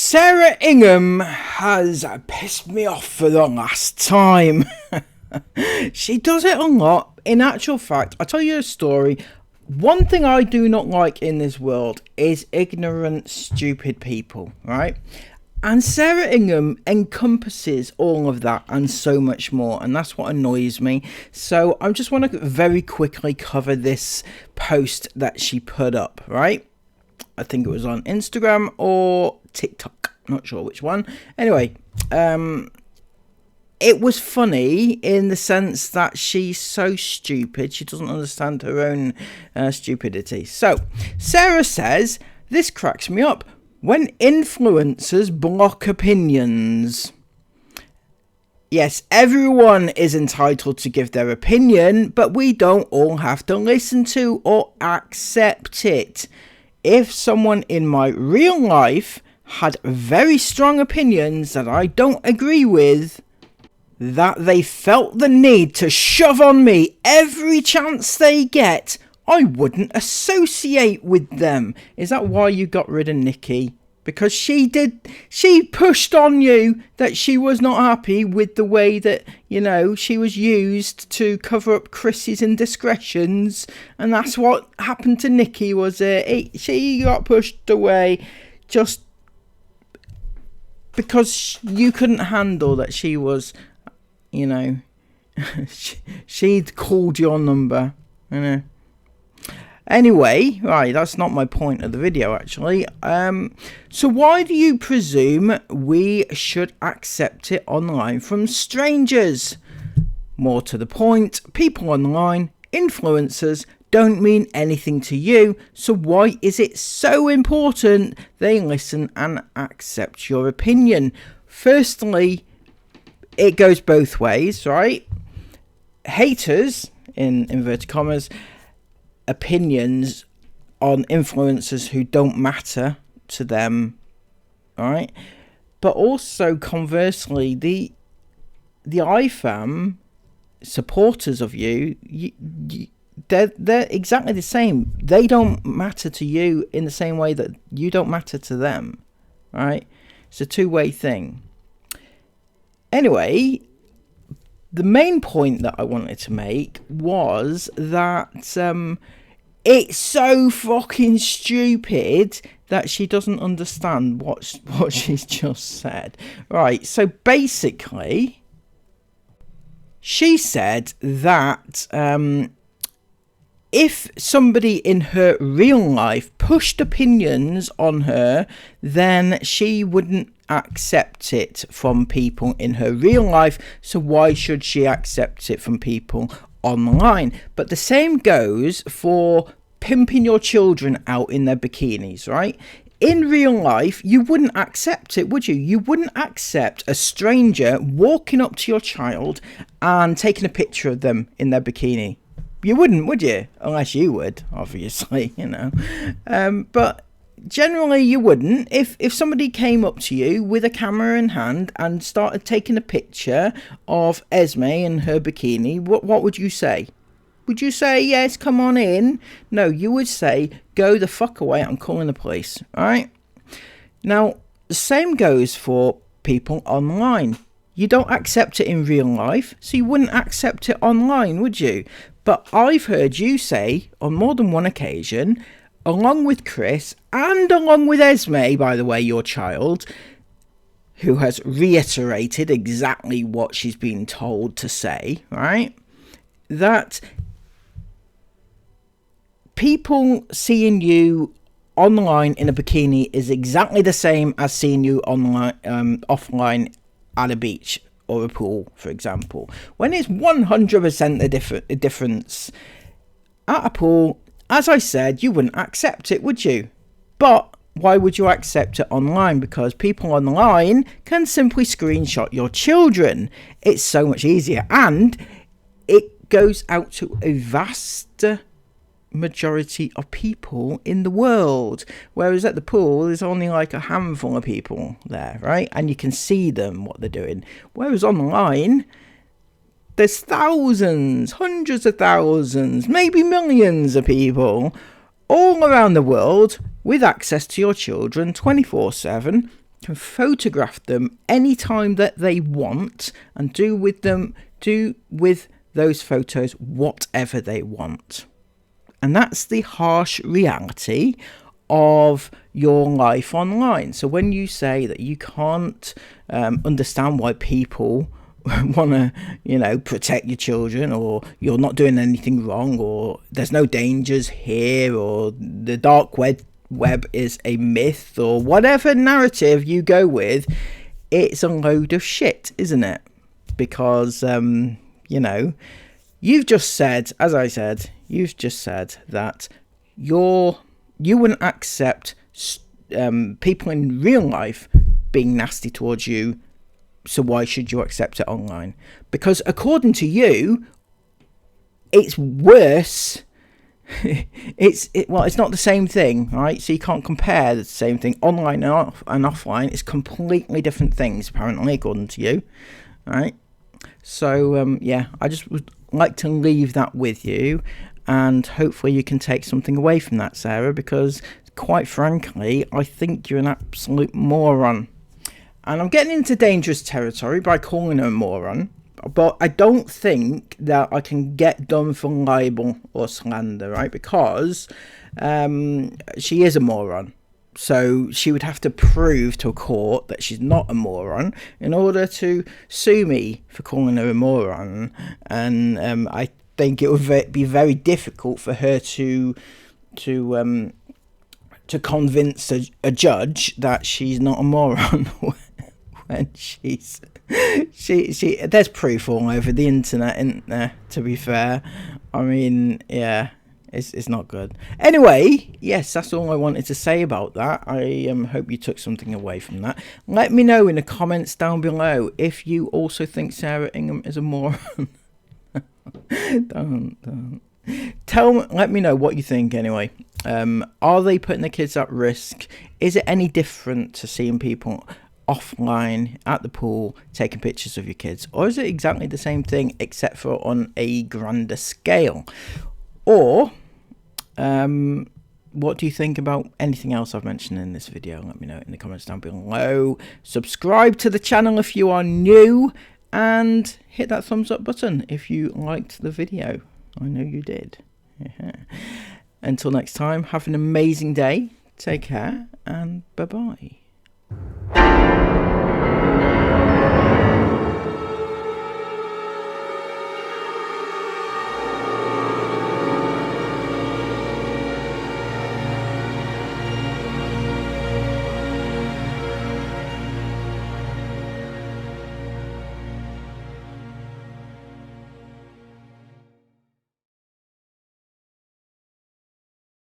Sarah Ingham has pissed me off for the last time. She does it a lot. In actual fact, I'll tell you a story. One thing I do not like in this world is ignorant, stupid people, right? And Sarah Ingham encompasses all of that and so much more, and that's what annoys me. So I just want to very quickly cover this post that she put up, right? I think it was on Instagram or TikTok, not sure which one. Anyway, it was funny in the sense that she's so stupid, she doesn't understand her own stupidity. So, Sarah says, "This cracks me up. When influencers block opinions." Yes, everyone is entitled to give their opinion, but we don't all have to listen to or accept it. If someone in my real life had very strong opinions that I don't agree with, that they felt the need to shove on me every chance they get, I wouldn't associate with them. Is that why you got rid of Nikki? Because she pushed on you that she was not happy with the way that, she was used to cover up Chris's indiscretions. And that's what happened to Nikki, was it? She got pushed away just because you couldn't handle that she was, she'd called your number, Anyway, right, that's not my point of the video, actually. So why do you presume we should accept it online from strangers? More to the point, people online, influencers, don't mean anything to you, so why is it so important they listen and accept your opinion? Firstly, it goes both ways, right? Haters, in inverted commas, opinions on influencers who don't matter to them, right? But also conversely, the IFAM supporters of you, they're exactly the same. They don't matter to you in the same way that you don't matter to them, right? It's a two-way thing. Anyway, the main point that I wanted to make was that it's so fucking stupid that she doesn't understand what she's just said. Right, so basically, she said that if somebody in her real life pushed opinions on her, then she wouldn't accept it from people in her real life, so why should she accept it from people online? But the same goes for pimping your children out in their bikinis, right? In real life, you wouldn't accept it, would you? You wouldn't accept a stranger walking up to your child and taking a picture of them in their bikini. You wouldn't, would you? Unless you would, obviously, but generally you wouldn't. If somebody came up to you with a camera in hand and started taking a picture of Esme in her bikini, what would you say? Would you say, yes, come on in? No, you would say, go the fuck away, I'm calling the police, alright? Now, the same goes for people online. You don't accept it in real life, so you wouldn't accept it online, would you? But I've heard you say, on more than one occasion, along with Chris, and along with Esme, by the way, your child, who has reiterated exactly what she's been told to say, right? That people seeing you online in a bikini is exactly the same as seeing you online, offline at a beach or a pool, for example. When it's 100% the difference. At a pool, as I said, you wouldn't accept it, would you? But why would you accept it online? Because people online can simply screenshot your children. It's so much easier, and it goes out to a vast majority of people in the world, whereas at the pool there's only like a handful of people there, right? And you can see them, what they're doing. Whereas online, there's thousands, hundreds of thousands, maybe millions of people all around the world with access to your children 24/7, can photograph them anytime that they want and do with those photos whatever they want. And that's the harsh reality of your life online. So when you say that you can't understand why people want to, protect your children, or you're not doing anything wrong, or there's no dangers here, or the dark web is a myth, or whatever narrative you go with, it's a load of shit, isn't it? Because, you've just said, as I said, you've just said that you wouldn't accept people in real life being nasty towards you, so why should you accept it online? Because according to you, it's worse. It's not the same thing, right? So you can't compare the same thing. Online and offline is completely different things, apparently, according to you, right? So I just would like to leave that with you, and hopefully you can take something away from that, Sarah, because quite frankly, I think you're an absolute moron. And I'm getting into dangerous territory by calling her a moron, but I don't think that I can get done for libel or slander, right? Because she is a moron. So she would have to prove to a court that she's not a moron in order to sue me for calling her a moron. And I think it would be very difficult for her to convince a judge that she's not a moron. When she there's proof all over the internet, isn't there, to be fair? I mean, yeah, it's not good. Anyway, yes, that's all I wanted to say about that. I hope you took something away from that. Let me know in the comments down below if you also think Sarah Ingham is a moron. don't. Let me know what you think anyway. Are they putting the kids at risk? Is it any different to seeing people offline at the pool taking pictures of your kids, or is it exactly the same thing except for on a grander scale? Or what do you think about anything else I've mentioned in this video? Let me know in the comments down below. Subscribe to the channel if you are new, and hit that thumbs up button if you liked the video. I know you did. Until next time, have an amazing day, take care, and bye bye.